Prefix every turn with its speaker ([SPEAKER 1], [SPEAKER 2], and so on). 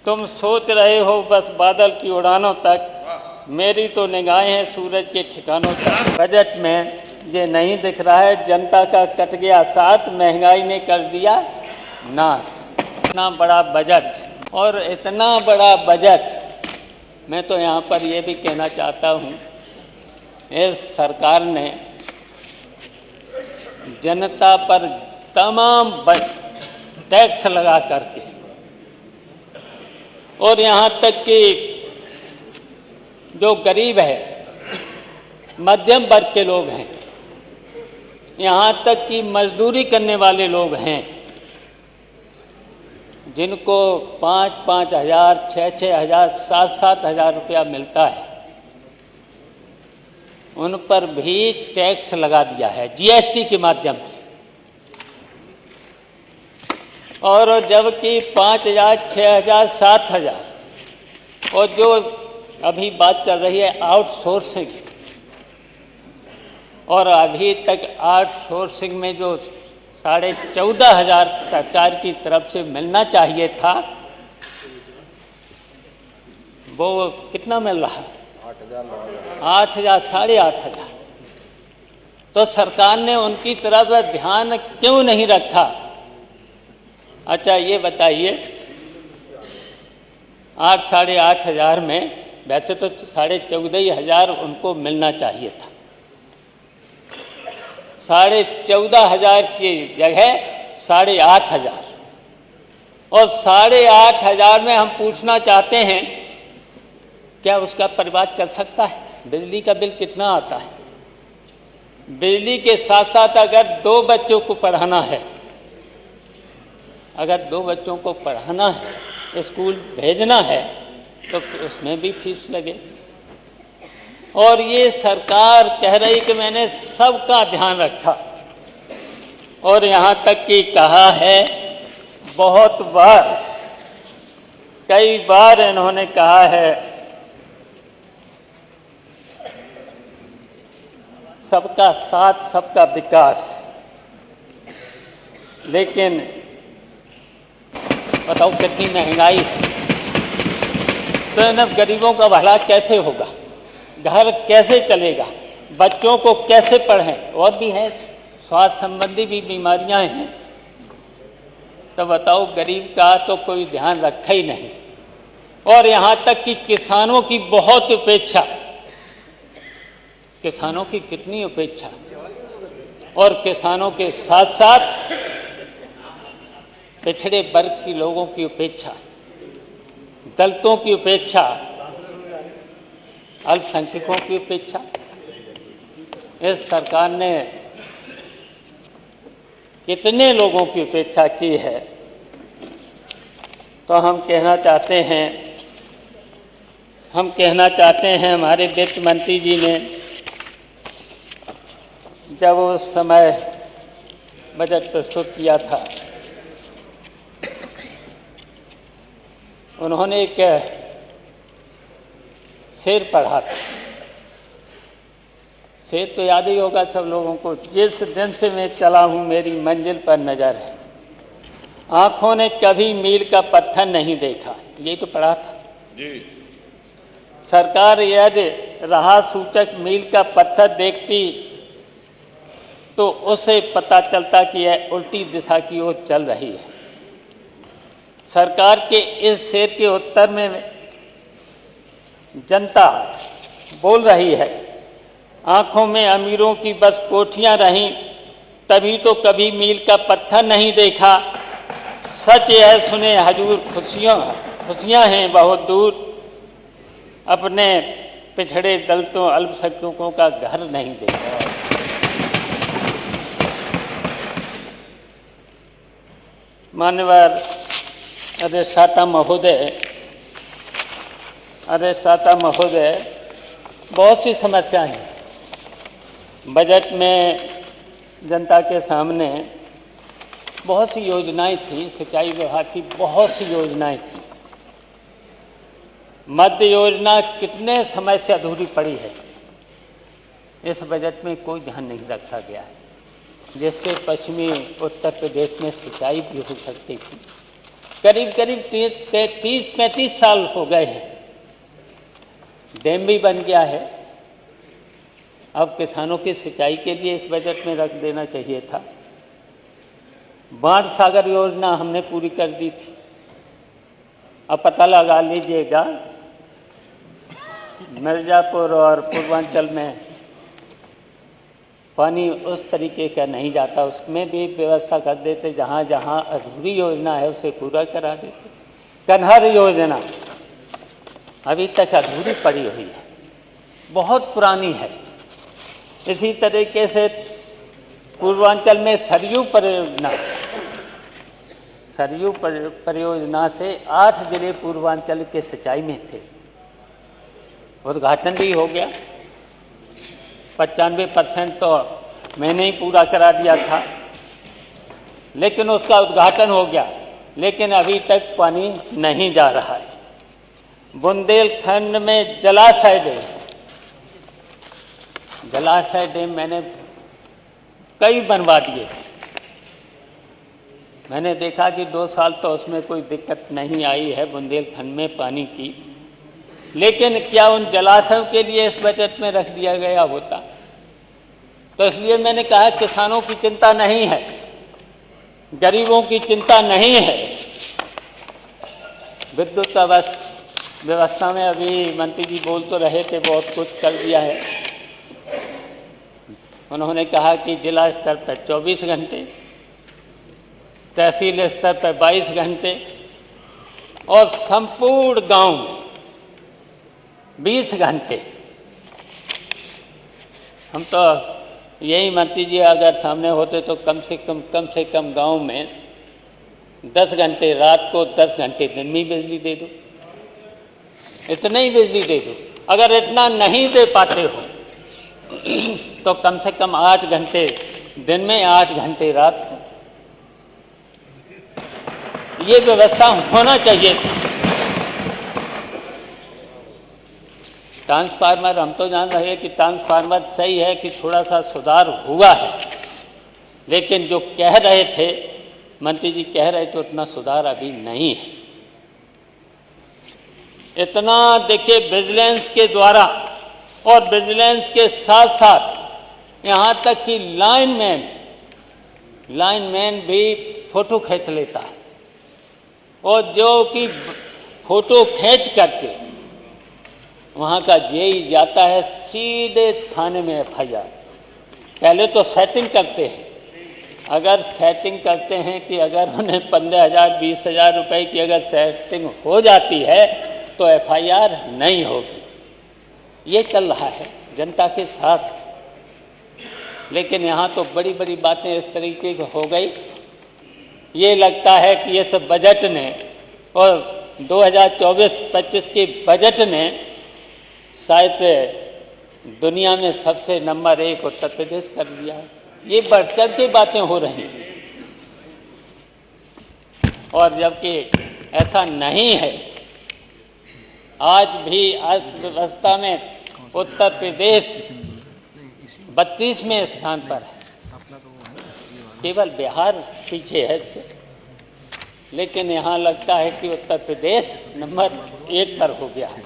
[SPEAKER 1] तुम सोच रहे हो बस बादल की उड़ानों तक, मेरी तो निगाहें हैं सूरज के ठिकानों तक। बजट में ये नहीं दिख रहा है जनता का कट गया साथ, महंगाई ने कर दिया नाश। इतना बड़ा बजट और इतना बड़ा बजट, मैं तो यहाँ पर ये भी कहना चाहता हूँ, इस सरकार ने जनता पर तमाम टैक्स लगा करके और यहाँ तक कि जो गरीब है, मध्यम वर्ग के लोग हैं, यहाँ तक कि मजदूरी करने वाले लोग हैं, जिनको 5-5 हज़ार, 6-6 हज़ार, 7-7 हज़ार रुपया मिलता है, उन पर भी टैक्स लगा दिया है जीएसटी के माध्यम से। और जबकि 5 हज़ार, 6 हज़ार, 7 हज़ार, और जो अभी बात चल रही है आउटसोर्सिंग, और अभी तक आउटसोर्सिंग में जो 14,500 सरकार की तरफ से मिलना चाहिए था, वो कितना मिल रहा है? 8,000, 8,500। तो सरकार ने उनकी तरफ ध्यान क्यों नहीं रखा? अच्छा ये बताइए, 8,500 में वैसे तो 14,500 उनको मिलना चाहिए था, 14,500 की जगह 8,500, और 8,500 में हम पूछना चाहते हैं क्या उसका परिवार चल सकता है? बिजली का बिल कितना आता है? बिजली के साथ साथ अगर 2 बच्चों को पढ़ाना है, अगर 2 बच्चों को पढ़ाना है, स्कूल भेजना है, तो उसमें भी फीस लगे। और ये सरकार कह रही कि मैंने सबका ध्यान रखा, और यहाँ तक कि कहा है बहुत बार, कई बार इन्होंने कहा है सबका साथ सबका विकास, लेकिन बताओ कितनी महंगाई है, तो इन गरीबों का भला कैसे होगा? घर कैसे चलेगा? बच्चों को कैसे पढ़ें? और भी है, स्वास्थ्य संबंधी भी बीमारियां हैं, तो बताओ गरीब का तो कोई ध्यान रखा ही नहीं। और यहाँ तक कि किसानों की बहुत उपेक्षा, किसानों की कितनी उपेक्षा, और किसानों के साथ साथ पिछड़े वर्ग के लोगों की उपेक्षा, दलितों की उपेक्षा, अल्पसंख्यकों की उपेक्षा। इस सरकार ने कितने लोगों की उपेक्षा की है? तो हम कहना चाहते हैं हमारे वित्त मंत्री जी ने जब उस समय बजट प्रस्तुत किया था, उन्होंने एक शेर पढ़ा था। शेर तो याद ही होगा सब लोगों को, जिस दिन से मैं चला हूँ मेरी मंजिल पर नजर है, आंखों ने कभी मील का पत्थर नहीं देखा। यही तो पढ़ा था जी। सरकार यदि राह सूचक मील का पत्थर देखती तो उसे पता चलता कि यह उल्टी दिशा की ओर चल रही है। सरकार के इस शेर के उत्तर में जनता बोल रही है, आंखों में अमीरों की बस कोठियां रहीं, तभी तो कभी मील का पत्थर नहीं देखा। सच यह सुने हजूर, खुशियां हैं बहुत दूर, अपने पिछड़े दलितों अल्पसंख्यकों का घर नहीं देखा। मान्यवर अधिष्ठाता महोदय, बहुत सी समस्याएं हैं बजट में। जनता के सामने बहुत सी योजनाएं थी, सिंचाई विभाग की बहुत सी योजनाएं थी। मध्य योजना कितने समय से अधूरी पड़ी है, इस बजट में कोई ध्यान नहीं रखा गया है, जिससे पश्चिमी उत्तर प्रदेश में सिंचाई भी हो सकती थी। करीब करीब 30-35 साल हो गए हैं। डैम भी बन गया है। अब किसानों की सिंचाई के लिए इस बजट में रख देना चाहिए था। बाढ़ सागर योजना हमने पूरी कर दी थी। अब पता लगा लीजिएगा, मिर्ज़ापुर और पूर्वांचल में पानी उस तरीके का नहीं जाता, उसमें भी व्यवस्था कर देते। जहाँ जहाँ अधूरी योजना है उसे पूरा करा देते। कन्हर योजना अभी तक अधूरी पड़ी हुई है, बहुत पुरानी है। इसी तरीके से पूर्वांचल में सरयू परियोजना से 8 जिले पूर्वांचल के सिंचाई में थे। उद्घाटन भी हो गया। 95% तो मैंने ही पूरा करा दिया था, लेकिन उसका उद्घाटन हो गया, लेकिन अभी तक पानी नहीं जा रहा है। बुंदेलखंड में जलाशय डैम मैंने कई बनवा दिए थे। मैंने देखा कि 2 साल तो उसमें कोई दिक्कत नहीं आई है बुंदेलखंड में पानी की, लेकिन क्या उन जलाशयों के लिए इस बजट में रख दिया गया होता? तो इसलिए मैंने कहा किसानों की चिंता नहीं है, गरीबों की चिंता नहीं है। विद्युत व्यवस्था में अभी मंत्री जी बोल तो रहे थे, बहुत कुछ कर दिया है। उन्होंने कहा कि जिला स्तर पर 24 घंटे, तहसील स्तर पर 22 घंटे और संपूर्ण गांव में 20 घंटे। हम तो यही मंत्री जी अगर सामने होते तो कम से कम गांव में 10 घंटे रात को, 10 घंटे दिन में बिजली दे दो। इतना ही बिजली दे दो। अगर इतना नहीं दे पाते हो तो कम से कम 8 घंटे दिन में, 8 घंटे रात को, ये व्यवस्था होना चाहिए। ट्रांसफार्मर, हम तो जान रहे हैं कि ट्रांसफार्मर सही है कि थोड़ा सा सुधार हुआ है, लेकिन जो कह रहे थे मंत्री जी कह रहे थे उतना सुधार अभी नहीं है। इतना देखिए विजिलेंस के द्वारा और विजिलेंस के साथ साथ यहाँ तक कि लाइनमैन भी फोटो खींच लेता है, और जो कि फोटो खींच करके वहाँ का जेई जाता है सीधे थाने में FIR। पहले तो सेटिंग करते हैं। अगर सेटिंग करते हैं कि अगर उन्हें 15,000-20,000 रुपए की अगर सेटिंग हो जाती है तो FIR नहीं होगी। ये चल रहा है जनता के साथ। लेकिन यहाँ तो बड़ी बड़ी बातें इस तरीके की हो गई। ये लगता है कि इस बजट ने और 2024-25 के बजट ने शायद दुनिया में सबसे नंबर 1 उत्तर प्रदेश कर दिया है। ये बढ़कर के बातें हो रही हैं, और जबकि ऐसा नहीं है। आज भी अर्थव्यवस्था में उत्तर प्रदेश 32वें स्थान पर है, केवल बिहार पीछे है इससे। लेकिन यहाँ लगता है कि उत्तर प्रदेश नंबर 1 पर हो गया है।